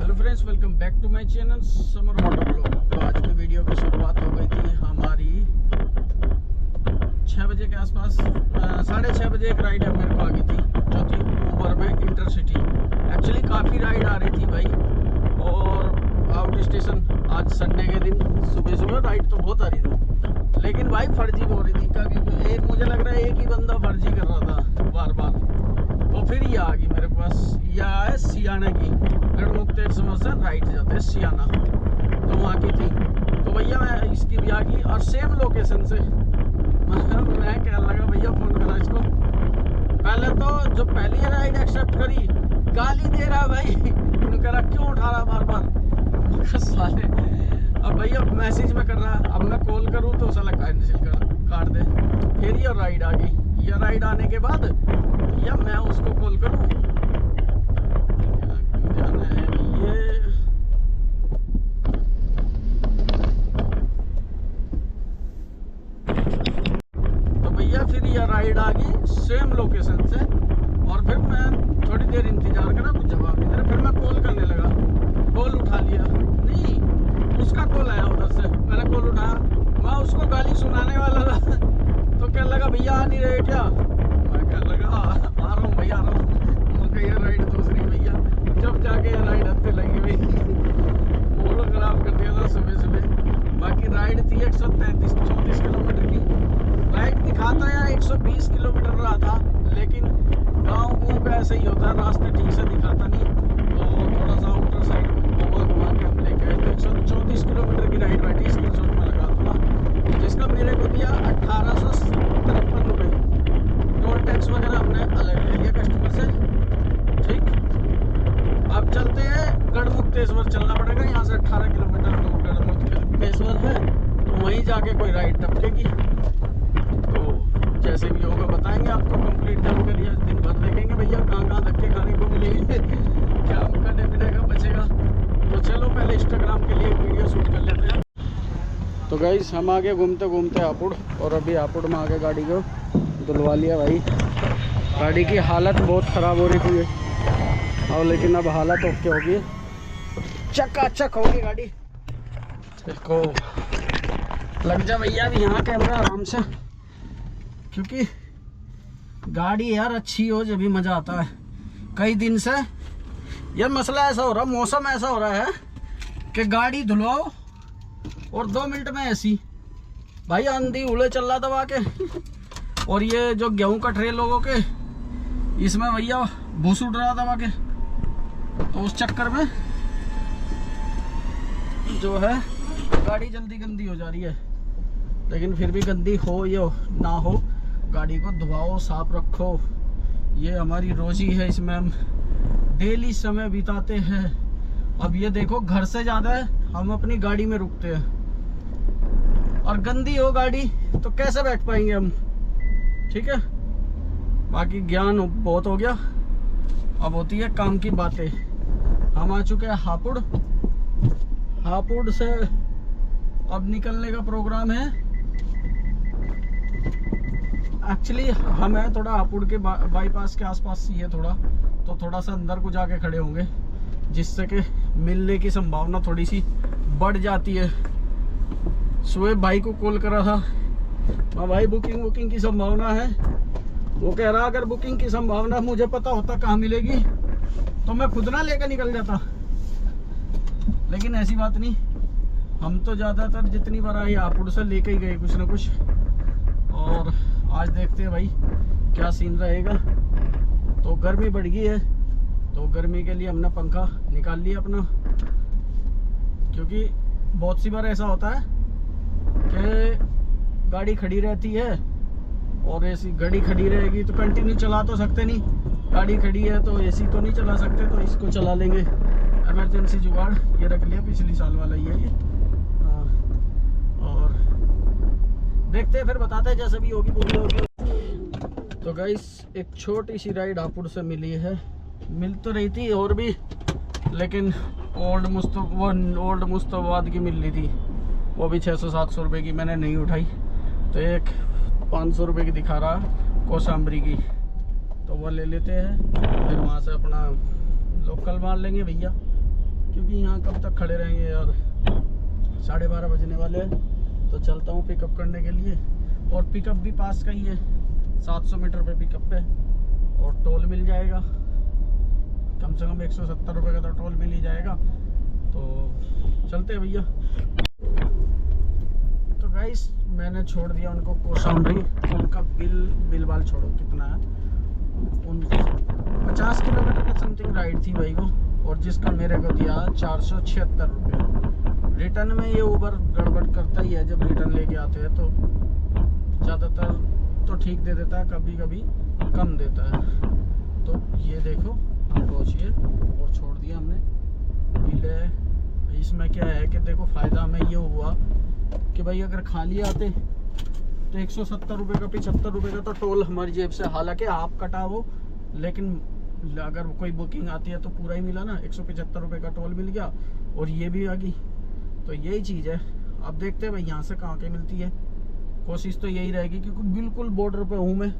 Hello friends, welcome back to my channel Samar motor blog. तो आज की वीडियो की शुरुआत हो गई थी हमारी 6 बजे के आसपास। 6:30 बजे एक राइड मेरे को आ गई थी, जो थी ऊबर में इंटरसिटी। एक्चुअली काफ़ी राइड आ रही थी भाई, और आउट स्टेशन आज संडे के दिन सुबह सुबह राइड तो बहुत आ रही थी, लेकिन भाई फर्जी हो रही थी। कभी एक मुझे लग रहा है एक ही बंदा फर्जी कर रहा था बार बार। तो फिर ये आ गई मेरे पास, यह है सियाना की गढ़मुक्तेश्वर एक्सप्रेस से राइट जाते हैं सियाना, तो वहाँ की थी। तो भैया मैं इसकी भी आ गई और सेम लोकेशन से। मैं कहने लगा भैया फ़ोन करा इसको। पहले तो जो पहली राइड एक्सेप्ट करी गाली दे रहा भाई, कह रहा क्यों उठा रहा बार बार साले। अब भैया मैसेज में कर रहा, अब मैं कॉल करूँ तो साला कैंसिल काट दे। फिर ये राइड आ गई। ये राइड आने के बाद या मैं उसको कॉल करूँ, जाना है ये तो भैया फिर ये राइड आ गई सेम लोकेशन से। और फिर मैं थोड़ी देर इंतजार करा, कुछ जवाब नहीं दे। फिर मैं कॉल करने लगा, कॉल उठा लिया नहीं, उसका कॉल आया उधर से। मैंने कॉल उठाया, मैं उसको गाली सुनाने वाला था। तो कहने लगा भैया आ नहीं रहे क्या? मैं कहने लगा आ रहा हूँ भैया, आ रहा हूँ। ये राइड दूसरी भैया, जब जाके ये राइड हत्ते लगी भाई, मूड खराब कर दिया था सुबह सुबह। बाकी राइड थी 133-34 किलोमीटर की। राइड दिखाता है 120 किलोमीटर रहा था, लेकिन गाँव पे ऐसे ही होता है, रास्ते ठीक से दिखाता नहीं। तो थोड़ा सा आउटर साइड घुमा के हम लेके आए। तो 134 किलोमीटर की राइड बैठी, स्क्रीनशॉट में लगा दूँगा, जिसका मेरे को दिया 1853 रुपये। टोल टैक्स वगैरह हमने अलग ले लिया कस्टमर से। ठीक, अब चलते हैं गढ़मुक्तेश्वर। चलना पड़ेगा यहाँ से 18 किलोमीटर दूर गढ़मुक्तेश्वर है, तो वहीं जाके कोई राइड टपकेगी। तो जैसे भी होगा बताएंगे आपको, कंप्लीट जानकारी आज दिन भर देखेंगे भैया, कहाँ कहाँ धक्के खाने को मिलेंगे, क्या करने पीने का बचेगा। तो चलो पहले इंस्टाग्राम के लिए एक वीडियो शूट कर लेते हैं। तो गाइस हम आगे घूमते घूमते हापुड़, और अभी हापुड़ में आके गाड़ी को धुलवा लिया भाई। गाड़ी की हालत बहुत ख़राब हो रही थी, और लेकिन अब हालत ओके होगी, चकाचक होगी गाड़ी। देखो लग जा भैया अभी यहाँ कैमरा आराम से, क्योंकि गाड़ी यार अच्छी हो जब भी मज़ा आता है। कई दिन से यह मसला ऐसा हो रहा, मौसम ऐसा हो रहा है कि गाड़ी धुलवाओ और 2 मिनट में ऐसी भाई आंधी उड़े चल रहा दबा के। और ये जो गेहूं कट रहे लोगों के, इसमें भैया भूस उड़ रहा दबा के। तो उस चक्कर में जो है गाड़ी जल्दी गंदी हो जा रही है। लेकिन फिर भी गंदी हो या ना हो, गाड़ी को धुआओ, साफ रखो, ये हमारी रोजी है, इसमें हम डेली समय बिताते हैं। अब ये देखो घर से ज़्यादा हम अपनी गाड़ी में रुकते हैं, और गंदी हो गाड़ी तो कैसे बैठ पाएंगे हम। ठीक है, बाकी ज्ञान बहुत हो गया, अब होती है काम की बातें। हम आ चुके हैं हापुड़। हापुड़ से अब निकलने का प्रोग्राम है। एक्चुअली हमें थोड़ा हापुड़ के बाईपास के आसपास ही है थोड़ा, तो थोड़ा सा अंदर को जाके खड़े होंगे, जिससे कि मिलने की संभावना थोड़ी सी बढ़ जाती है। सुबह भाई को कॉल करा था, हाँ भाई बुकिंग की संभावना है। वो कह रहा अगर बुकिंग की संभावना मुझे पता होता कहाँ मिलेगी तो मैं खुद ना लेकर निकल जाता, लेकिन ऐसी बात नहीं। हम तो ज़्यादातर जितनी बार आए हापुड़ से लेके ही गए कुछ ना कुछ। और आज देखते हैं भाई क्या सीन रहेगा। तो गर्मी बढ़ गई है, तो गर्मी के लिए हमने पंखा निकाल लिया अपना, क्योंकि बहुत सी बार ऐसा होता है कि गाड़ी खड़ी रहती है, और ऐसी गाड़ी खड़ी रहेगी तो कंटिन्यू चला तो सकते नहीं। गाड़ी खड़ी है तो एसी तो नहीं चला सकते, तो इसको चला लेंगे, इमरजेंसी जुगाड़। ये रख लिया पिछली साल वाला ही है ये। हाँ, और देखते हैं फिर बताते हैं जैसे भी होगी पूरी होगी। तो गाइस एक छोटी सी राइड हापुड़ से मिली है, मिल तो रही थी और भी, लेकिन ओल्ड मुस्तफाबाद की मिल रही थी, वो भी 600-700 रुपये की। मैंने नहीं उठाई, तो एक 500 रुपये की दिखा रहा कौशाम्बरी की, तो वो ले लेते हैं। फिर वहाँ से अपना लोकल मार लेंगे भैया। क्योंकि यहाँ कब तक खड़े रहेंगे यार, 12:30 बजने वाले हैं। तो चलता हूँ पिकअप करने के लिए, और पिकअप भी पास का ही है, 700 मीटर पे पिकअप है, और टोल मिल जाएगा कम से कम 170 रुपये का तो टोल मिल ही जाएगा। तो चलते हैं भैया। तो गाइस मैंने छोड़ दिया उनको कोसाउंड्री, उनका बिल बाल छोड़ो कितना है, उन 50 किलोमीटर के समथिंग राइड थी भाई वो, और जिसका मेरे को दिया 476 रुपये। रिटर्न में ये ऊबर गड़बड़ करता ही है, जब रिटर्न लेके आते हैं तो ज़्यादातर तो ठीक दे देता है, कभी कभी कम देता है। तो ये देखो हम पहुँचिए और छोड़ दिया हमने बिल है। इसमें क्या है कि देखो फ़ायदा हमें ये हुआ कि भाई अगर खाली आते तो 170 रुपये का 75 रुपये का तो टोल हमारी जेब से, हालांकि आप कटा वो, लेकिन अगर कोई बुकिंग आती है तो पूरा ही मिला ना, 175 रुपये का टोल मिल गया और ये भी आ गई। तो यही चीज़ है। अब देखते हैं भाई यहाँ से कहाँ के मिलती है, कोशिश तो यही रहेगी क्योंकि बिल्कुल बॉर्डर पे हूँ मैं,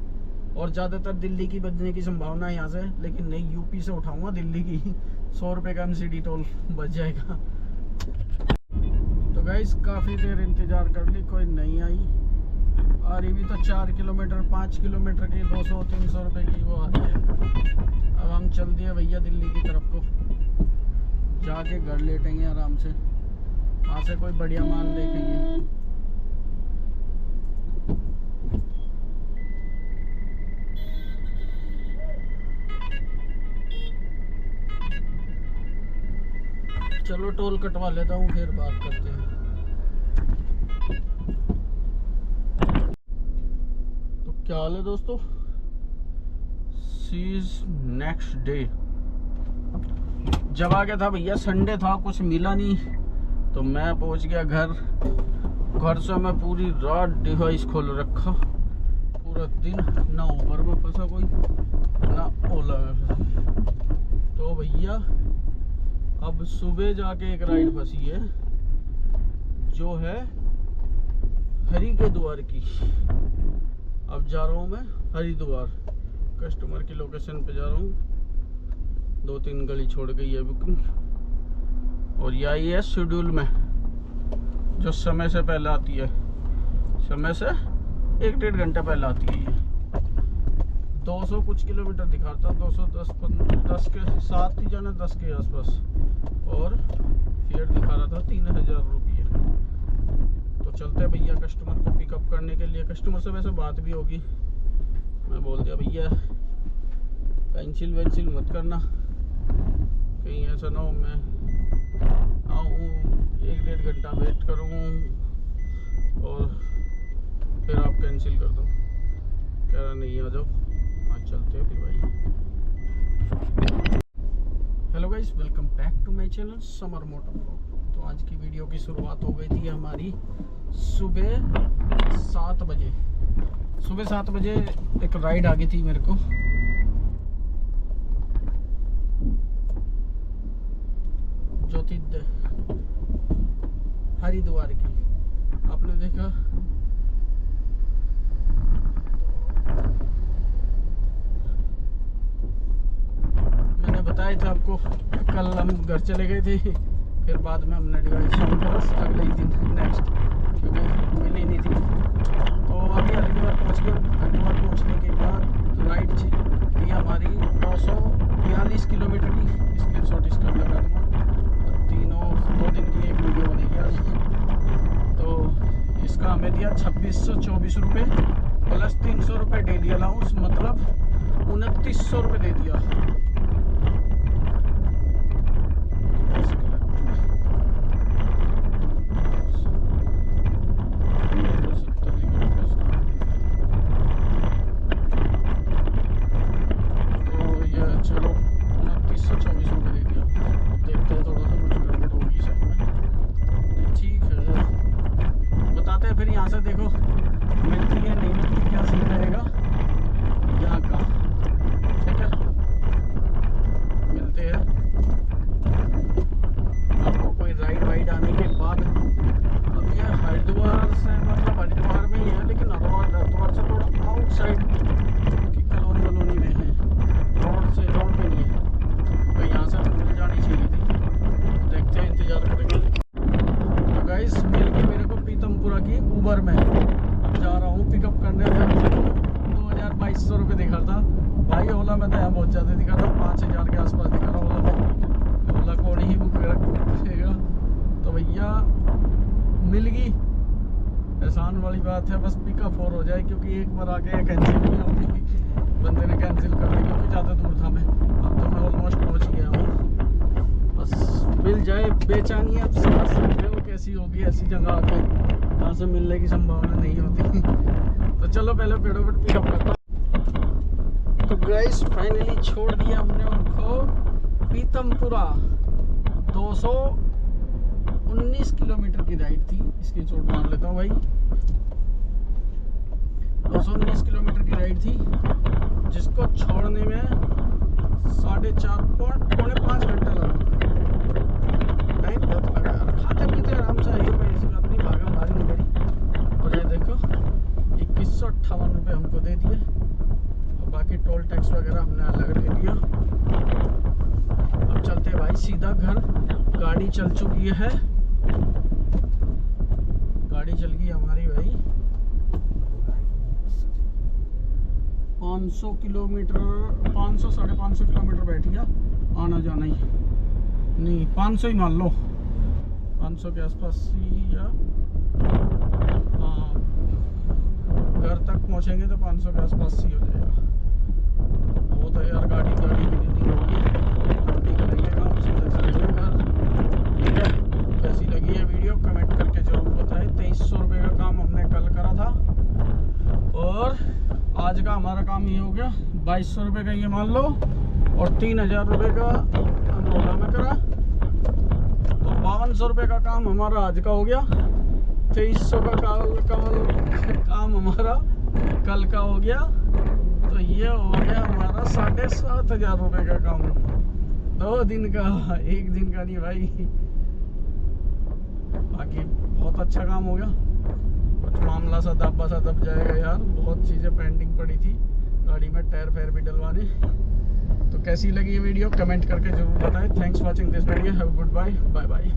और ज़्यादातर दिल्ली की बचने की संभावना है यहाँ से, लेकिन नहीं यूपी से उठाऊँगा दिल्ली की, 100 रुपये का MCD टोल बच जाएगा। तो गाइस काफ़ी देर इंतज़ार कर ली, कोई नहीं आई। आ रही भी तो 4 किलोमीटर 5 किलोमीटर की 200-300 रुपये की वो आ रही है। अब हम चल दिए भैया दिल्ली की तरफ को, जाके घर लेटेंगे आराम से, वहाँ से कोई बढ़िया माल देखेंगे। चलो टोल कटवा लेता हूँ, फिर बात करते हैं। तो क्या हाल है दोस्तों, सीज नेक्स्ट डे। जब आ गया था भैया, संडे था, कुछ मिला नहीं, तो मैं पहुंच गया घर से मैं पूरी रात डिवाइस खोल रखा, पूरा दिन ना ऊबर में फंसा कोई, ना ओला में फंसा। तो भैया अब सुबह जाके एक राइड फंसी है जो है हरी के द्वार की। अब जा रहा हूँ मैं हरिद्वार, कस्टमर की लोकेशन पे जा रहा हूँ, 2-3 गली छोड़ गई है बुकिंग, और यही है शेड्यूल में जो समय से पहले आती है, समय से 1-1.5 घंटा पहले आती है। ये 200 कुछ किलोमीटर दिखाता, 210 के साथ ही जाना, 10 के आसपास, और फेयर दिखा रहा था 3000 रुपये। तो चलते हैं भैया कस्टमर को पिकअप करने के लिए। कस्टमर से वैसे बात भी होगी, मैं बोल दिया भैया कैंसिल वैंसिल मत करना, कहीं ऐसा ना हो मैं आऊँ 1-1.5 घंटा वेट करूँ और फिर आप कैंसिल कर दो। कह रहा नहीं, आ जाओ, आज चलते हैं फिर भाई। Hello guys, welcome back to my channel Samar motor vlog. तो आज की वीडियो की शुरुआत हो गई थी हमारी सुबह 7 बजे। सुबह 7 बजे एक राइड आ गई थी मेरे को, ज्योतिर्मय हरिद्वार की। आपने देखा मैंने बताया था आपको, कल हम घर चले गए थे, फिर बाद में हमने डिवाइस अगले ही दिन नेक्स्ट, क्योंकि मिली नहीं थी। तो अभी हरिद्वार पहुँच गए। हरिद्वार पहुँचने के बाद राइड थी हमारी 242 किलोमीटर की, स्क्रीनशॉट इसका लगा दूँगा, और 2 दिन की एक वीडियो बनेगी आज। तो इसका हमें दिया 2624 रुपये प्लस 300 रुपये डेली अलाउंस, मतलब 2900 रुपये दे दिया। 2200 रुपये दिखा था भाई। ओला में तो यहाँ बहुत ज़्यादा दिखा था, 5000 के आसपास दिखा रहा ओला में। ओला कौन ही बुक करेगा। तो भैया मिल गई, एहसान वाली बात है। बस पिकअप 4 हो जाए, क्योंकि एक बार आके कैंसिल नहीं होगी, बंदे ने कैंसिल कर दी क्योंकि ज़्यादा दूर था मैं। अब तो मैं ऑलमोस्ट पहुँच गया हूँ, बस मिल जाए। बेचैनी अब समझ सकते हो कैसी होगी ऐसी जगह आके, यहाँ से मिलने की संभावना नहीं होती। तो चलो पहले पेड़ों पर पिकअप करता। तो गाइस फाइनली छोड़ दिया हमने उनको पीतमपुरा। 219 किलोमीटर की राइड थी, इसकी चोट मार लेता हूँ भाई। 219 किलोमीटर की राइड थी, जिसको छोड़ने में 4.5 घंटे लगा। टाइम बहुत लगा यार, खाते पीते आराम से आइए भाई, ऐसी बात नहीं, भागा भारी नहीं करी। और ये देखो 2158 रुपये हमको दे दिए, और बाकी टोल टैक्स वगैरह हमने अलग ले लिया। अब चलते भाई सीधा घर। गाड़ी चल चुकी है, गाड़ी चल गई हमारी भाई 500 किलोमीटर, 500 550 किलोमीटर बैठ गया आना जाना ही। नहीं 500 ही मान लो, 500 के आसपास ही, या हाँ घर तक पहुंचेंगे तो 500 के आसपास ही हो जाएगा। वो तो यार गाड़ी भी नहीं होगी, हम निकलेंगे काम सीधा सीधे घर। ठीक है, कैसी लगी है वीडियो कमेंट करके जरूर बताएं। 2300 रुपये का काम हमने कल करा था, और आज का हमारा काम ये हो गया 2200 रुपये का, ये मान लो, और 3000 रुपये का हम ओला में करा। तो 5200 रुपये का काम हमारा आज का हो गया। 2300 का काम हमारा कल का हो गया। तो ये हो गया हमारा 7500 रुपये का काम, 2 दिन का, 1 दिन का नहीं भाई। बाकी बहुत अच्छा काम हो गया। कुछ मामला सा दब जाएगा यार, बहुत चीज़ें पेंडिंग पड़ी थी गाड़ी में, टायर फायर भी डलवाने। तो कैसी लगी ये वीडियो कमेंट करके जरूर बताएं। Thanks watching this video, have good bye, bye bye.